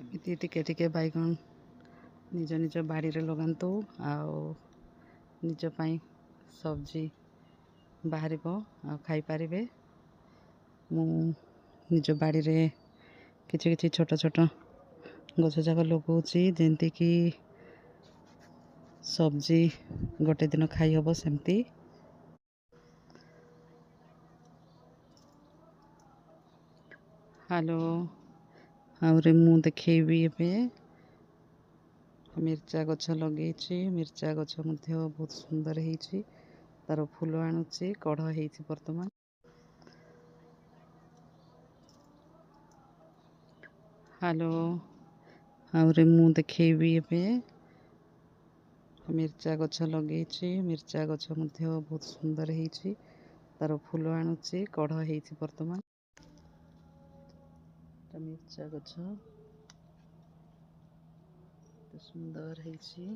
ଏମିତି ଟିକେ ଟିକେ ବାଇଗଣ ନିଜ ନିଜ ବାଡ଼ିରେ ଲଗାନ୍ତୁ ଆଉ ନିଜ ପାଇଁ ସବଜି ବାହାରିବ ଆଉ ଖାଇପାରିବେ। ମୁଁ ନିଜ ବାଡ଼ିରେ କିଛି କିଛି ଛୋଟ ଛୋଟ ଗଛ ଯାକ ଲଗାଉଛି, ଯେମିତିକି ସବଜି ଗୋଟେ ଦିନ ଖାଇହେବ ସେମିତି। ହ୍ୟାଲୋ, ଆହୁରି ମୁଁ ଦେଖେଇବି ଏବେ ମିର୍ଚା ଗଛ ଲଗେଇଛି। ମିର୍ଚା ଗଛ ମଧ୍ୟ ବହୁତ ସୁନ୍ଦର ହେଇଛି, ତାର ଫୁଲ ଆଣୁଛି, କଢ଼ ହେଇଛି ବର୍ତ୍ତମାନ। ହ୍ୟାଲୋ, ଆହୁରି ମୁଁ ଦେଖେଇବି ଏବେ ମିର୍ଚା ଗଛ ଲଗେଇଛି। ମିର୍ଚା ଗଛ ମଧ୍ୟ ବହୁତ ସୁନ୍ଦର ହେଇଛି, ତାର ଫୁଲ ଆଣୁଛି, କଢ଼ ହେଇଛି ବର୍ତ୍ତମାନ। ମିର୍ଚା ଗଛ ସୁନ୍ଦର ହେଇଛି।